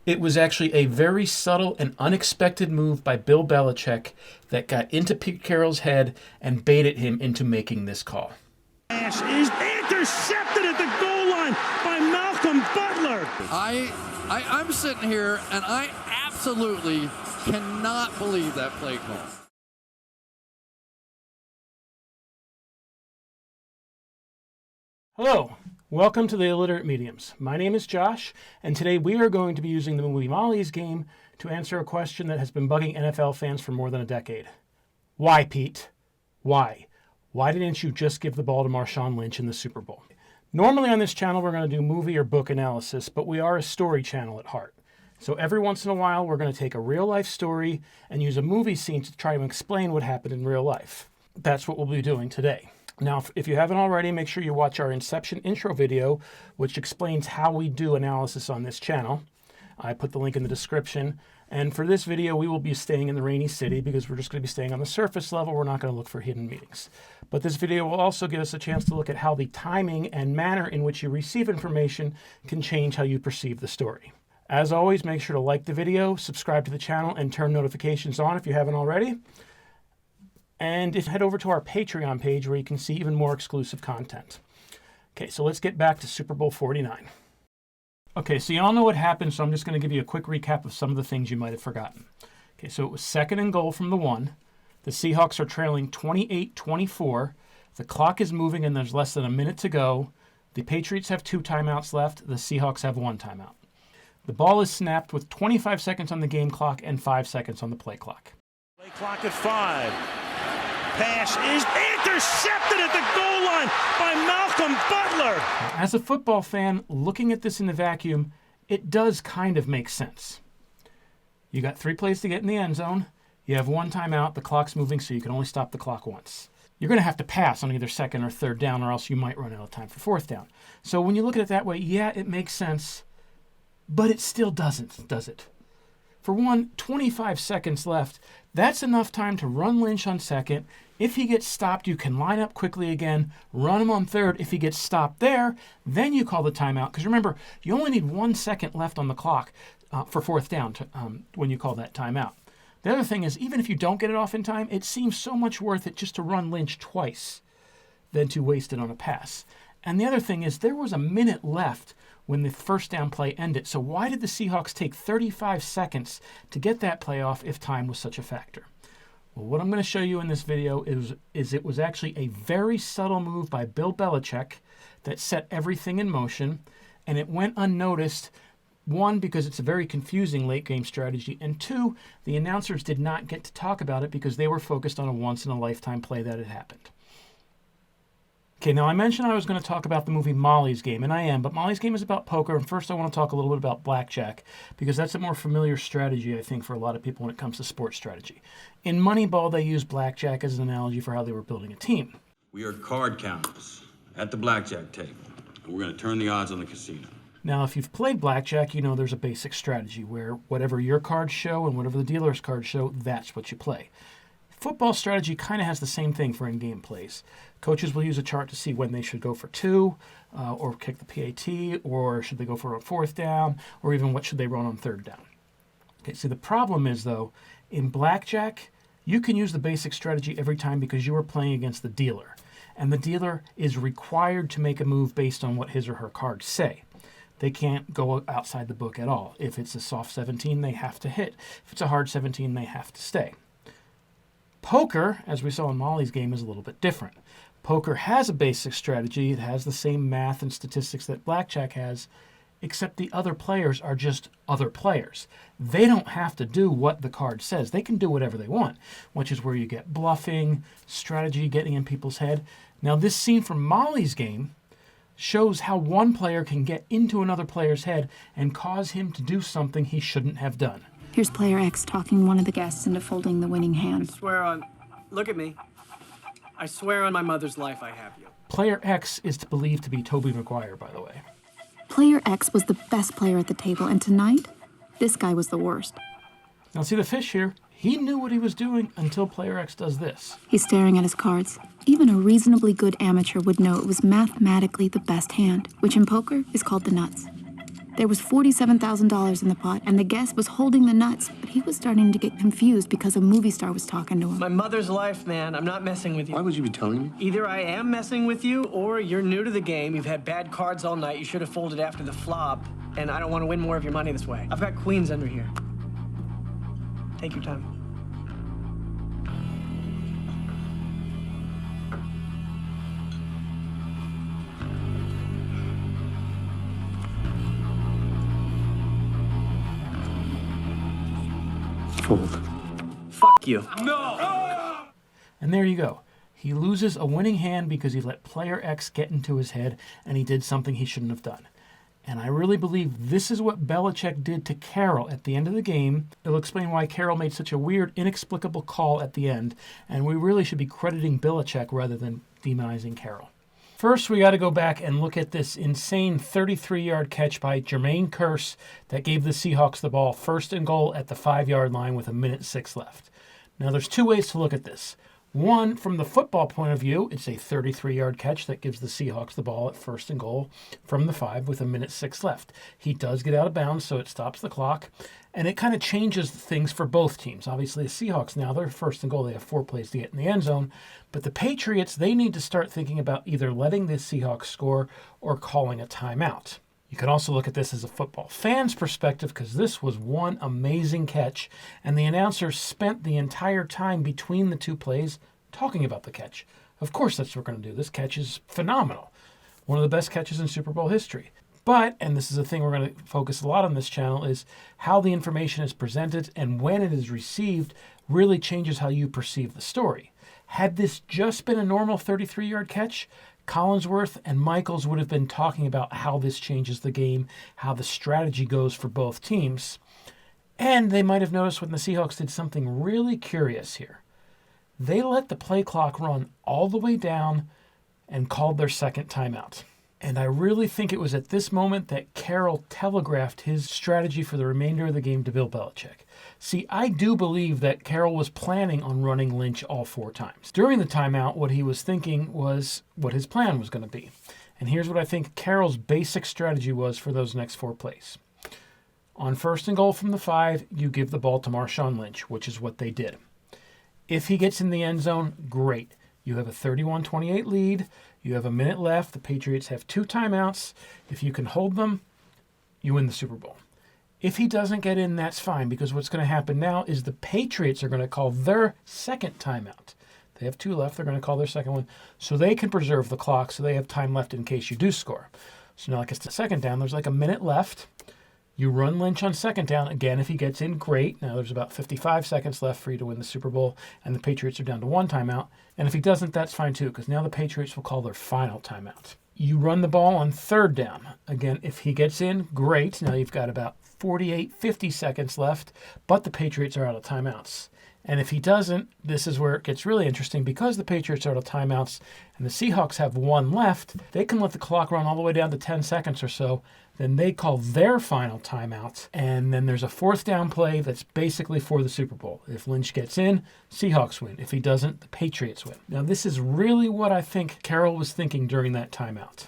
It was actually a very subtle and unexpected move by Bill Belichick that got into Pete Carroll's head and baited him into making this call. Pass is intercepted at the goal line by Malcolm Butler. I'm sitting here and I absolutely cannot believe that play call. Hello, welcome to the Illiterate Mediums. My name is Josh, and today we are going to be using the movie Molly's Game to answer a question that has been bugging NFL fans for more than a decade. Why, Pete? Why? Why didn't you just give the ball to Marshawn Lynch in the Super Bowl? Normally on this channel we're going to do movie or book analysis, but we are a story channel at heart. So every once in a while we're going to take a real-life story and use a movie scene to try to explain what happened in real life. That's what we'll be doing today. Now, if you haven't already, make sure you watch our Inception intro video, which explains how we do analysis on this channel. I put the link in the description. And for this video, we will be staying in the rainy city because we're just going to be staying on the surface level. We're not going to look for hidden meanings. But this video will also give us a chance to look at how the timing and manner in which you receive information can change how you perceive the story. As always, make sure to like the video, subscribe to the channel, and turn notifications on if you haven't already. And head over to our Patreon page where you can see even more exclusive content. Okay, so let's get back to Super Bowl 49. Okay, so you all know what happened, so I'm just going to give you a quick recap of some of the things you might have forgotten. Okay, so it was 2nd and goal from the 1. The Seahawks are trailing 28-24. The clock is moving and there's less than a minute to go. The Patriots have 2 timeouts left. The Seahawks have 1 timeout. The ball is snapped with 25 seconds on the game clock and 5 seconds on the play clock. Play clock at 5. Pass is intercepted at the goal line by Malcolm Butler. As a football fan, looking at this in the vacuum, it does kind of make sense. You got 3 plays to get in the end zone. You have 1 timeout. The clock's moving, so you can only stop the clock once. You're going to have to pass on either 2nd or 3rd down, or else you might run out of time for 4th down. So when you look at it that way, yeah, it makes sense, but it still doesn't, does it? For one, 25 seconds left. That's enough time to run Lynch on 2nd. If he gets stopped, you can line up quickly again, run him on 3rd. If he gets stopped there, then you call the timeout. Because remember, you only need 1 second left on the clock for 4th down when you call that timeout. The other thing is, even if you don't get it off in time, it seems so much worth it just to run Lynch twice than to waste it on a pass. And the other thing is, there was a minute left when the 1st down play ended. So why did the Seahawks take 35 seconds to get that play off if time was such a factor? Well, what I'm going to show you in this video is it was actually a very subtle move by Bill Belichick that set everything in motion, and it went unnoticed. 1, because it's a very confusing late game strategy, and 2, the announcers did not get to talk about it because they were focused on a once-in-a-lifetime play that had happened. Okay, now I mentioned I was going to talk about the movie Molly's Game, and I am, but Molly's Game is about poker, and first I want to talk a little bit about blackjack, because that's a more familiar strategy, I think, for a lot of people when it comes to sports strategy. In Moneyball, they use blackjack as an analogy for how they were building a team. We are card counters at the blackjack table, and we're going to turn the odds on the casino. Now, if you've played blackjack, you know there's a basic strategy where whatever your cards show and whatever the dealer's cards show, that's what you play. Football strategy kind of has the same thing for in-game plays. Coaches will use a chart to see when they should go for 2, or kick the PAT, or should they go for a 4th down, or even what should they run on 3rd down. Okay, see, the problem is, though, in blackjack, you can use the basic strategy every time because you are playing against the dealer. And the dealer is required to make a move based on what his or her cards say. They can't go outside the book at all. If it's a soft 17, they have to hit. If it's a hard 17, they have to stay. Poker, as we saw in Molly's Game, is a little bit different. Poker has a basic strategy. It has the same math and statistics that blackjack has, except the other players are just other players. They don't have to do what the card says. They can do whatever they want, which is where you get bluffing, strategy, getting in people's head. Now, this scene from Molly's Game shows how one player can get into another player's head and cause him to do something he shouldn't have done. Here's player X talking one of the guests into folding the winning hand. I swear on... Look at me. I swear on my mother's life I have you. Player X is believed to be Tobey Maguire, by the way. Player X was the best player at the table, and tonight, this guy was the worst. Now see the fish here? He knew what he was doing until Player X does this. He's staring at his cards. Even a reasonably good amateur would know it was mathematically the best hand, which in poker is called the nuts. There was $47,000 in the pot, and the guest was holding the nuts, but he was starting to get confused because a movie star was talking to him. My mother's life, man. I'm not messing with you. Why would you be telling me? Either I am messing with you, or you're new to the game. You've had bad cards all night. You should have folded after the flop, and I don't want to win more of your money this way. I've got queens under here. Take your time. Fold. Fuck you. And there you go. He loses a winning hand because he let player X get into his head and he did something he shouldn't have done. And I really believe this is what Belichick did to Carroll at the end of the game. It'll explain why Carroll made such a weird, inexplicable call at the end, and we really should be crediting Belichick rather than demonizing Carroll. First, we got to go back and look at this insane 33-yard catch by Jermaine Kearse that gave the Seahawks the ball first and goal at the 5-yard line with 1:06 left. Now, there's two ways to look at this. One, from the football point of view, it's a 33-yard catch that gives the Seahawks the ball at first and goal from the 5 with 1:06 left. He does get out of bounds, so it stops the clock, and it kind of changes things for both teams. Obviously, the Seahawks now, they're first and goal. They have 4 plays to get in the end zone, but the Patriots, they need to start thinking about either letting the Seahawks score or calling a timeout. You can also look at this as a football fan's perspective because this was one amazing catch, and the announcer spent the entire time between the two plays talking about the catch. Of course, that's what we're going to do. This catch is phenomenal. One of the best catches in Super Bowl history. But, and this is a thing we're going to focus a lot on this channel, is how the information is presented and when it is received really changes how you perceive the story. Had this just been a normal 33-yard catch, Collinsworth and Michaels would have been talking about how this changes the game, how the strategy goes for both teams. And they might have noticed when the Seahawks did something really curious here. They let the play clock run all the way down and called their second timeout. And I really think it was at this moment that Carroll telegraphed his strategy for the remainder of the game to Bill Belichick. See, I do believe that Carroll was planning on running Lynch all 4 times. During the timeout, what he was thinking was what his plan was going to be. And here's what I think Carroll's basic strategy was for those next 4 plays. On first and goal from the 5, you give the ball to Marshawn Lynch, which is what they did. If he gets in the end zone, great. You have a 31-28 lead. You have a minute left. The Patriots have 2 timeouts. If you can hold them, you win the Super Bowl. If he doesn't get in, that's fine, because what's going to happen now is the Patriots are going to call their second timeout. They have 2 left. They're going to call their second one so they can preserve the clock so they have time left in case you do score. So now, like it's the second down, there's like a minute left. You run Lynch on second down. Again, if he gets in, great. Now there's about 55 seconds left for you to win the Super Bowl, and the Patriots are down to 1 timeout. And if he doesn't, that's fine too, because now the Patriots will call their final timeout. You run the ball on third down. Again, if he gets in, great. Now you've got about 48, 50 seconds left, but the Patriots are out of timeouts. And if he doesn't, this is where it gets really interesting. Because the Patriots are out of timeouts and the Seahawks have 1 left, they can let the clock run all the way down to 10 seconds or so. Then they call their final timeout, and then there's a 4th down play that's basically for the Super Bowl. If Lynch gets in, Seahawks win. If he doesn't, the Patriots win. Now, this is really what I think Carroll was thinking during that timeout.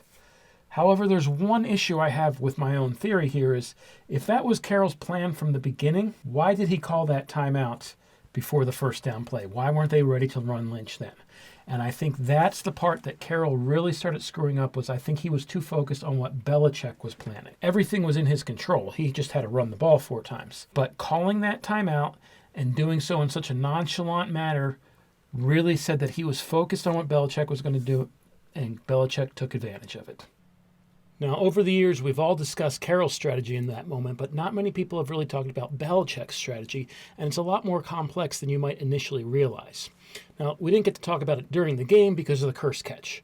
However, there's one issue I have with my own theory here is, if that was Carroll's plan from the beginning, why did he call that timeout before the 1st down play? Why weren't they ready to run Lynch then? And I think that's the part that Carroll really started screwing up, was I think he was too focused on what Belichick was planning. Everything was in his control. He just had to run the ball 4 times. But calling that timeout and doing so in such a nonchalant manner really said that he was focused on what Belichick was going to do, and Belichick took advantage of it. Now, over the years, we've all discussed Carroll's strategy in that moment, but not many people have really talked about Belichick's strategy, and it's a lot more complex than you might initially realize. Now, we didn't get to talk about it during the game because of the Kearse catch.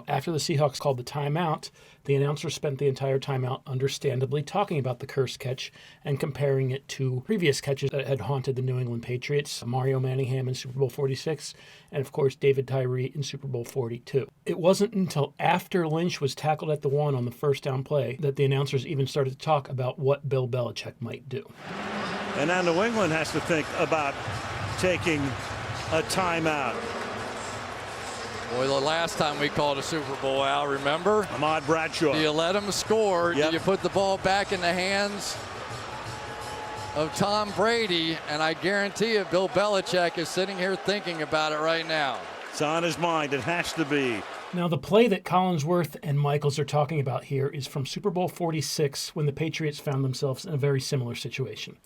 After the Seahawks called the timeout, the announcer spent the entire timeout understandably talking about the Kearse catch and comparing it to previous catches that had haunted the New England Patriots, Mario Manningham in Super Bowl 46, and of course David Tyree in Super Bowl 42. It wasn't until after Lynch was tackled at the 1 on the 1st down play that the announcers even started to talk about what Bill Belichick might do. And now New England has to think about taking a timeout. Boy, the last time we called a Super Bowl, Al, remember? Ahmad Bradshaw. Do you let him score? Yep. Do you put the ball back in the hands of Tom Brady? And I guarantee you, Bill Belichick is sitting here thinking about it right now. It's on his mind. It has to be. Now, the play that Collinsworth and Michaels are talking about here is from Super Bowl XLIX, when the Patriots found themselves in a very similar situation.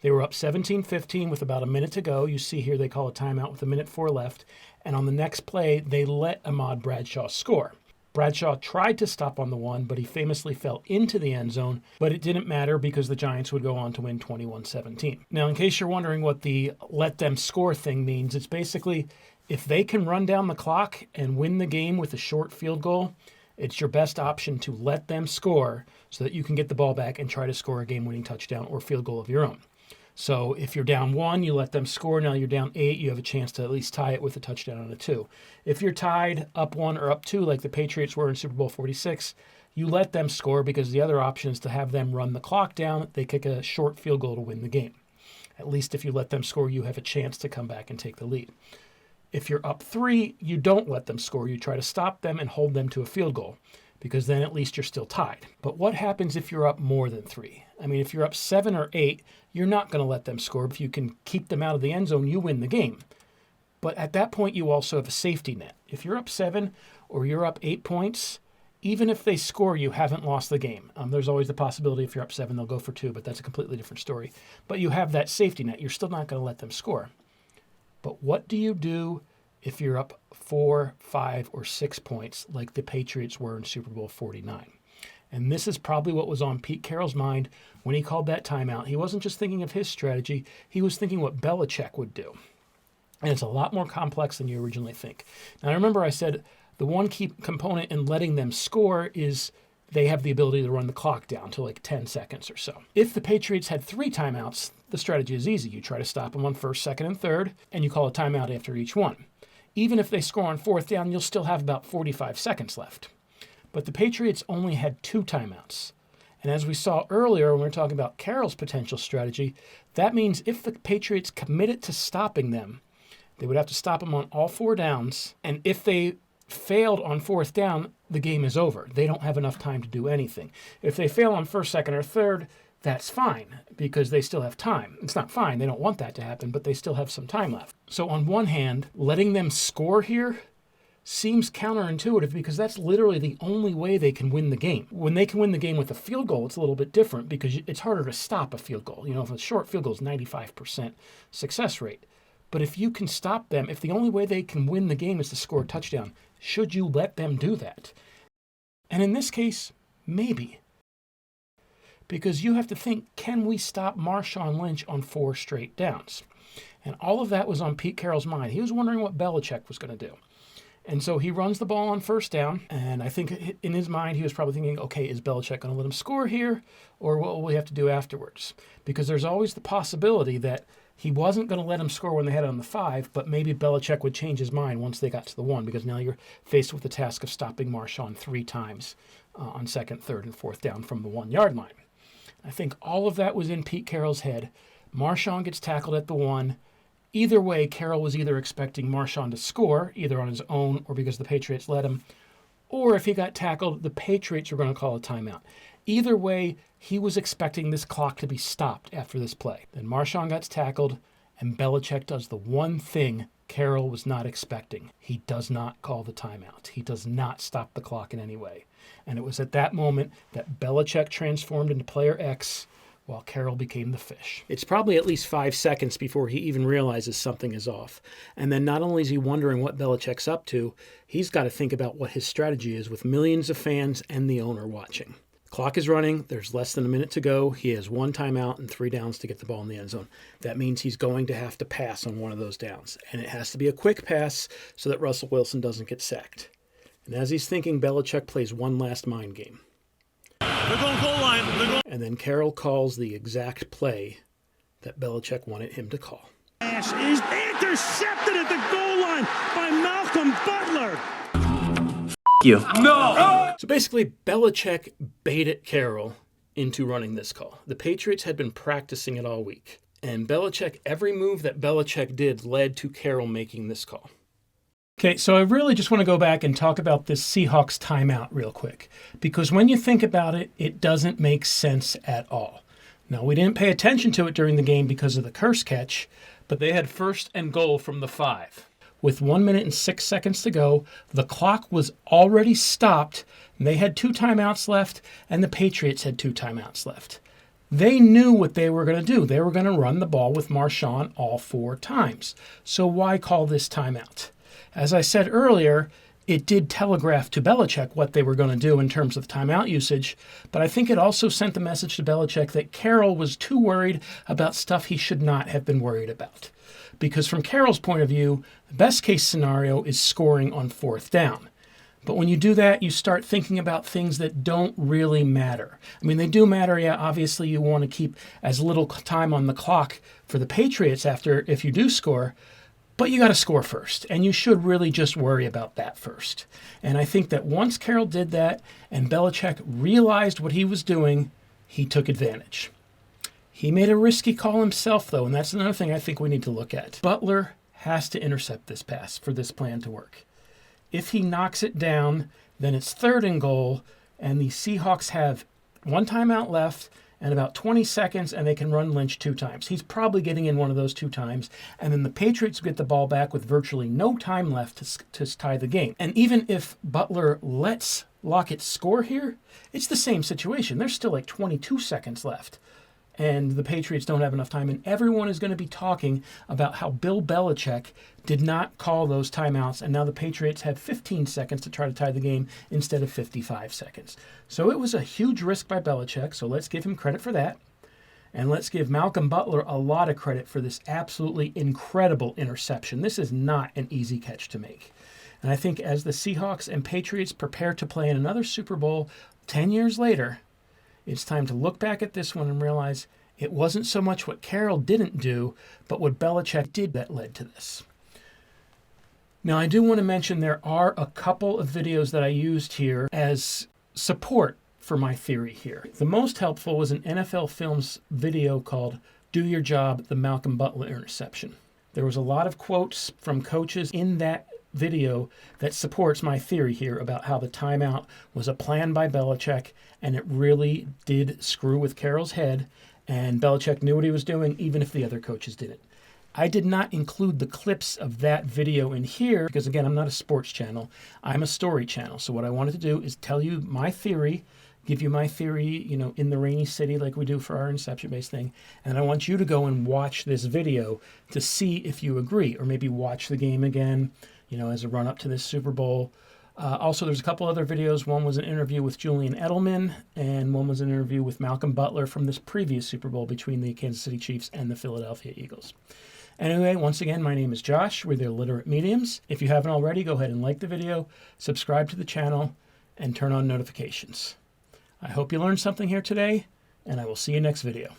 They were up 17-15 with about a minute to go. You see here they call a timeout with 1:04 left. And on the next play, they let Ahmad Bradshaw score. Bradshaw tried to stop on the one, but he famously fell into the end zone. But it didn't matter because the Giants would go on to win 21-17. Now, in case you're wondering what the let them score thing means, it's basically if they can run down the clock and win the game with a short field goal, it's your best option to let them score so that you can get the ball back and try to score a game-winning touchdown or field goal of your own. So if you're down 1, you let them score. Now you're down 8, you have a chance to at least tie it with a touchdown on a 2. If you're tied up 1 or up 2, like the Patriots were in Super Bowl XLIX, you let them score because the other option is to have them run the clock down. They kick a short field goal to win the game. At least if you let them score, you have a chance to come back and take the lead. If you're up 3, you don't let them score. You try to stop them and hold them to a field goal because then at least you're still tied. But what happens if you're up more than 3? I mean, if you're up 7 or 8, you're not going to let them score. If you can keep them out of the end zone, you win the game. But at that point, you also have a safety net. If you're up 7 or you're up 8 points, even if they score, you haven't lost the game. There's always the possibility if you're up 7, they'll go for 2, but that's a completely different story. But you have that safety net. You're still not going to let them score. But what do you do if you're up 4, 5, or 6 points like the Patriots were in Super Bowl 49? And this is probably what was on Pete Carroll's mind when he called that timeout. He wasn't just thinking of his strategy. He was thinking what Belichick would do. And it's a lot more complex than you originally think. Now, remember I said the one key component in letting them score is they have the ability to run the clock down to like 10 seconds or so. If the Patriots had 3 timeouts, the strategy is easy. You try to stop them on 1st, 2nd, and 3rd, and you call a timeout after each one. Even if they score on 4th down, you'll still have about 45 seconds left. But the Patriots only had 2 timeouts. And as we saw earlier when we were talking about Carroll's potential strategy, that means if the Patriots committed to stopping them, they would have to stop them on all 4 downs. And if they failed on 4th down, the game is over. They don't have enough time to do anything. If they fail on 1st, 2nd, or 3rd, that's fine because they still have time. It's not fine. They don't want that to happen, but they still have some time left. So on one hand, letting them score here seems counterintuitive because that's literally the only way they can win the game. When they can win the game with a field goal, it's a little bit different because it's harder to stop a field goal. You know, if a short field goal is 95% success rate. But if you can stop them, if the only way they can win the game is to score a touchdown, should you let them do that? And in this case, maybe. Because you have to think, can we stop Marshawn Lynch on 4 straight downs? And all of that was on Pete Carroll's mind. He was wondering what Belichick was going to do. And so he runs the ball on 1st down, and I think in his mind he was probably thinking, okay, is Belichick going to let him score here, or what will we have to do afterwards? Because there's always the possibility that he wasn't going to let him score when they had it on the 5, but maybe Belichick would change his mind once they got to the 1, because now you're faced with the task of stopping Marshawn 3 times on 2nd, 3rd, and 4th down from the 1-yard line. I think all of that was in Pete Carroll's head. Marshawn gets tackled at the 1. Either way, Carroll was either expecting Marshawn to score, either on his own or because the Patriots let him, or if he got tackled, the Patriots were going to call a timeout. Either way, he was expecting this clock to be stopped after this play. Then Marshawn gets tackled, and Belichick does the one thing Carroll was not expecting. He does not call the timeout. He does not stop the clock in any way. And it was at that moment that Belichick transformed into player X, while Carroll became the fish. It's probably at least 5 seconds before he even realizes something is off. And then not only is he wondering what Belichick's up to, he's got to think about what his strategy is with millions of fans and the owner watching. The clock is running. There's less than a minute to go. He has 1 timeout and 3 downs to get the ball in the end zone. That means he's going to have to pass on one of those downs. And it has to be a quick pass so that Russell Wilson doesn't get sacked. And as he's thinking, Belichick plays one last mind game. They're going goal line. And then Carroll calls the exact play that Belichick wanted him to call. Pass is intercepted at the goal line by Malcolm Butler. You. No! So basically, Belichick baited Carroll into running this call. The Patriots had been practicing it all week. And every move that Belichick did led to Carroll making this call. Okay, so I really just want to go back and talk about this Seahawks timeout real quick, because when you think about it, it doesn't make sense at all. Now, we didn't pay attention to it during the game because of the Kearse catch, but they had 1st and goal from the 5. With 1 minute and 6 seconds to go, the clock was already stopped, and they had 2 timeouts left, and the Patriots had 2 timeouts left. They knew what they were going to do. They were going to run the ball with Marshawn all 4 times. So why call this timeout? As I said earlier, it did telegraph to Belichick what they were going to do in terms of timeout usage, but I think it also sent the message to Belichick that Carroll was too worried about stuff he should not have been worried about. Because from Carroll's point of view, the best case scenario is scoring on 4th down. But when you do that, you start thinking about things that don't really matter. I mean, they do matter, yeah, obviously you want to keep as little time on the clock for the Patriots if you do score, but you got to score first, and you should really just worry about that first. And I think that once Carroll did that and Belichick realized what he was doing, he took advantage. He made a risky call himself, though, and that's another thing I think we need to look at. Butler has to intercept this pass for this plan to work. If he knocks it down, then it's 3rd and goal, and the Seahawks have 1 timeout left and about 20 seconds, and they can run Lynch 2 times. He's probably getting in one of those 2 times, and then the Patriots get the ball back with virtually no time left to tie the game. And even if Butler lets Lockett score here, it's the same situation. There's still like 22 seconds left, and the Patriots don't have enough time, and everyone is going to be talking about how Bill Belichick did not call those timeouts, and now the Patriots have 15 seconds to try to tie the game instead of 55 seconds. So it was a huge risk by Belichick, so let's give him credit for that. And let's give Malcolm Butler a lot of credit for this absolutely incredible interception. This is not an easy catch to make. And I think as the Seahawks and Patriots prepare to play in another Super Bowl 10 years later, it's time to look back at this one and realize it wasn't so much what Carroll didn't do, but what Belichick did that led to this. Now, I do want to mention there are a couple of videos that I used here as support for my theory here. The most helpful was an NFL Films video called Do Your Job, the Malcolm Butler Interception. There was a lot of quotes from coaches in that video that supports my theory here about how the timeout was a plan by Belichick, and it really did screw with Carroll's head, and Belichick knew what he was doing even if the other coaches didn't. I did not include the clips of that video in here because, again, I'm not a sports channel. I'm a story channel. So what I wanted to do is tell you my theory, give you my theory, in the rainy city like we do for our Inception-based thing. And I want you to go and watch this video to see if you agree, or maybe watch the game again, as a run-up to this Super Bowl. Also, there's a couple other videos. One was an interview with Julian Edelman, and one was an interview with Malcolm Butler from this previous Super Bowl between the Kansas City Chiefs and the Philadelphia Eagles. Anyway, once again, my name is Josh. We're the Illiterate Mediums. If you haven't already, go ahead and like the video, subscribe to the channel, and turn on notifications. I hope you learned something here today, and I will see you next video.